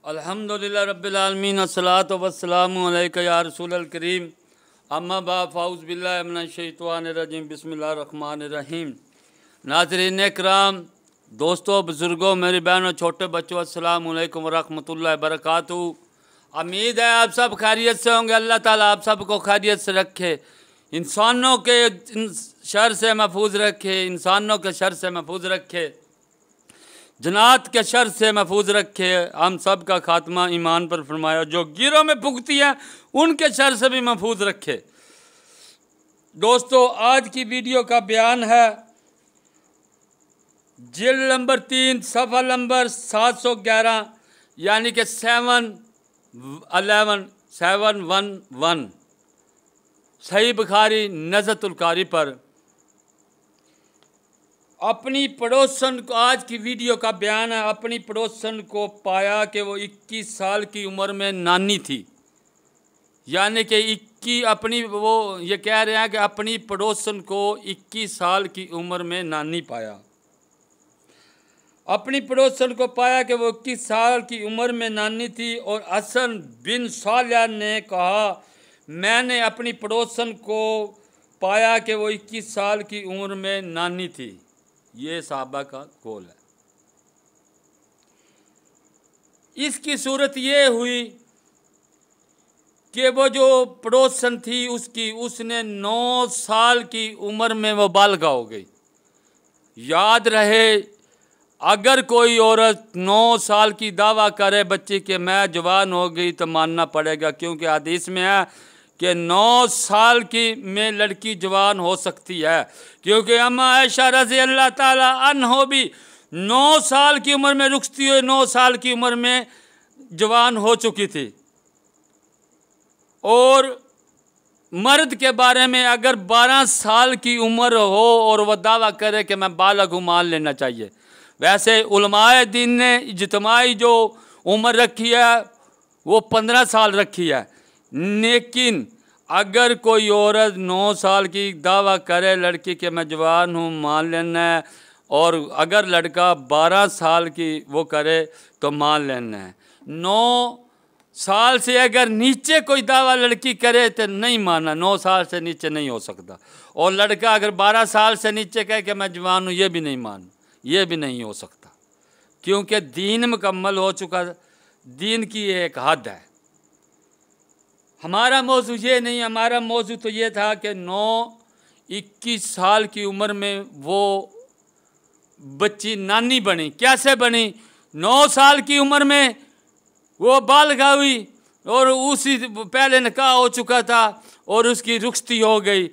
अल्हम्दुलिल्लाह रब्बिल आलमीन अस्सलातु वस्सलामु अलैका या रसूलल करीम अम्मा बाद फ़ाऊज़ु बिल्लाहि मिनश शैतानिर रजीम बिस्मिल्लाहिर रहमानिर रहीम। नाज़रीन इकराम, दोस्तों, बुज़ुर्गों, मेरी बहनों, छोटे बच्चों, अस्सलामु अलैकुम व रहमतुल्लाहि व बरकातुहू। उम्मीद है आप सब खैरियत से होंगे। अल्लाह ताला आप सबको खैरियत से रखे, इंसानों के शर से महफूज रखे, इंसानों के शर से महफूज रखे, जन्नात के शर से महफूज रखे, हम सब का खात्मा ईमान पर फरमाया, जो गिरोह में भुगती हैं उनके शर से भी महफूज रखे। दोस्तों, आज की वीडियो का बयान है जिल्द नंबर 3 सफ़ा नंबर 711 यानी कि 711 सही बुखारी नज़्तुल कारी पर अपनी पड़ोसन को, आज की वीडियो का बयान है, अपनी पड़ोसन को पाया कि वो 21 साल की उम्र में नानी थी। यानी कि वो ये कह रहे हैं कि अपनी पड़ोसन को 21 साल की उम्र में नानी पाया। अपनी पड़ोसन को पाया कि वो 21 साल की उम्र में नानी थी। और हसन बिन सालिह ने कहा, मैंने अपनी पड़ोसन को पाया कि वो 21 साल की उम्र में नानी थी। ये सहाबा का कौल है। इसकी सूरत ये हुई कि वो जो पड़ोसन थी उसने 9 साल की उम्र में वो बालिगा हो गई। याद रहे, अगर कोई औरत 9 साल की दावा करे बच्ची के मैं जवान हो गई तो मानना पड़ेगा, क्योंकि हदीस में है कि 9 साल की में लड़की जवान हो सकती है। क्योंकि अम्मा आयशा रज़ी अल्लाह ताला अन्हा भी 9 साल की उम्र में रुखती हुई 9 साल की उम्र में जवान हो चुकी थी। और मर्द के बारे में अगर 12 साल की उम्र हो और वह दावा करे कि मैं बालिग हूँ, मान लेना चाहिए। वैसे उलमाए दीन ने इज्तिमाई जो उम्र रखी है वो 15 साल रखी है। लेकिन अगर कोई औरत 9 साल की दावा करे लड़की के मैं जवान हूँ, मान लेना है। और अगर लड़का 12 साल की वो करे तो मान लेना है। 9 साल से अगर नीचे कोई दावा लड़की करे तो नहीं मानना, 9 साल से नीचे नहीं हो सकता। और लड़का अगर 12 साल से नीचे कहे कि मैं जवान हूँ, ये भी नहीं मान, ये भी नहीं हो सकता। क्योंकि दीन मुकम्मल हो चुका, दीन की एक हद है। हमारा मौजू ये नहीं, हमारा मौजू तो ये था कि 21 साल की उम्र में वो बच्ची नानी बनी। कैसे बनी? 9 साल की उम्र में वो बालिगा हुई और उसी पहले निकाह हो चुका था और उसकी रुखसती हो गई।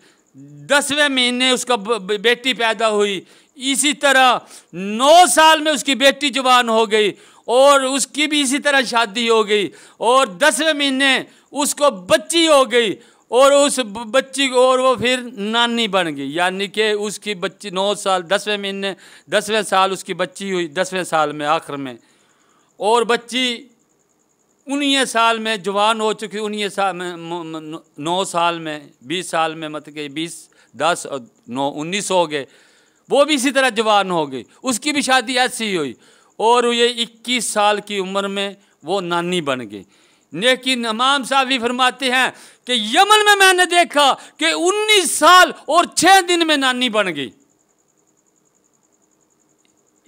10वें महीने उसका बेटी पैदा हुई। इसी तरह 9 साल में उसकी बेटी जवान हो गई और उसकी भी इसी तरह शादी हो गई। और 10वें महीने उसको बच्ची हो गई और उस बच्ची को और वो फिर नानी बन गई। यानी कि उसकी बच्ची 9 साल 10वें महीने 10वें साल उसकी बच्ची हुई, 10वें साल में आखिर में। और बच्ची 19 साल में जवान हो चुकी, 19 साल में 9 साल में 20 साल में मतलब कि 20 10 और 9 19 हो गए। वो भी इसी तरह जवान हो गई, उसकी भी शादी ऐसी ही हुई। और ये 21 साल की उम्र में वो नानी बन गई। लेकिन इमाम साहब भी फरमाते हैं कि यमन में मैंने देखा कि 19 साल और 6 दिन में नानी बन गई।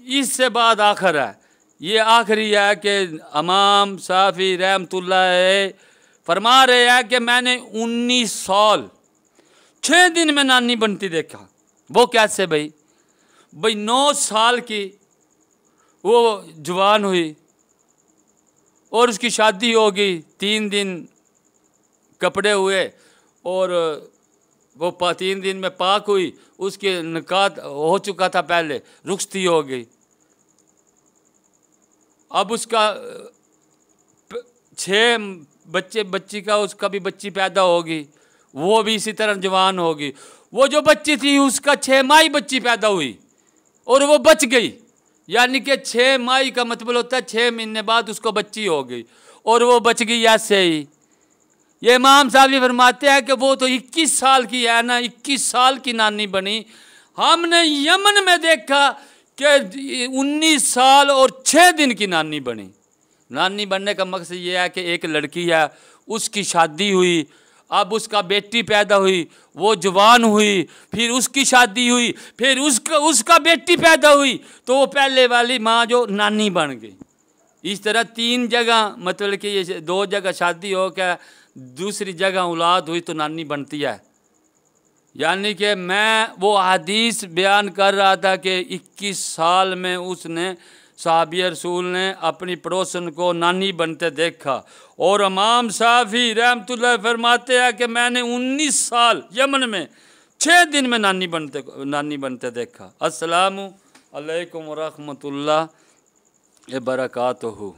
इससे बाद आखिर है, ये आखिरी है कि इमाम साफी रहमतुल्लाह फरमा रहे हैं कि मैंने 19 साल 6 दिन में नानी बनती देखा। वो कैसे भाई? 9 साल की वो जवान हुई और उसकी शादी हो गई, 3 दिन कपड़े हुए और वो 3 दिन में पाक हुई। उसके निकाह हो चुका था, पहले रुखसती हो गई। अब उसका 6 बच्ची का उसका भी बच्ची पैदा होगी, वो भी इसी तरह जवान होगी। वो जो बच्ची थी उसका 6 माही बच्ची पैदा हुई और वो बच गई। यानी कि 6 माही का मतलब होता है 6 महीने बाद उसको बच्ची हो गई और वो बच गई ऐसे ही। ये इमाम साहब भी फरमाते हैं कि वो तो 21 साल की है ना, 21 साल की नानी बनी। हमने यमन में देखा कि 19 साल और 6 दिन की नानी बनी। नानी बनने का मकसद ये है कि एक लड़की है, उसकी शादी हुई, अब उसका बेटी पैदा हुई, वो जवान हुई, फिर उसकी शादी हुई, फिर उसका बेटी पैदा हुई, तो वो पहले वाली माँ जो नानी बन गई। इस तरह 3 जगह, मतलब कि ये 2 जगह शादी हो क्या, दूसरी जगह औलाद हुई तो नानी बनती है। यानी कि मैं वो हदीस बयान कर रहा था कि 21 साल में उसने, साहबी रसूल ने अपनी पड़ोसन को नानी बनते देखा। और इमाम शाफी रहमतुल्लाह फरमाते हैं कि मैंने 19 साल यमन में 6 दिन में नानी बनते देखा। अस्सलामु अलैकुम व रहमतुल्लाह व बरकातहू।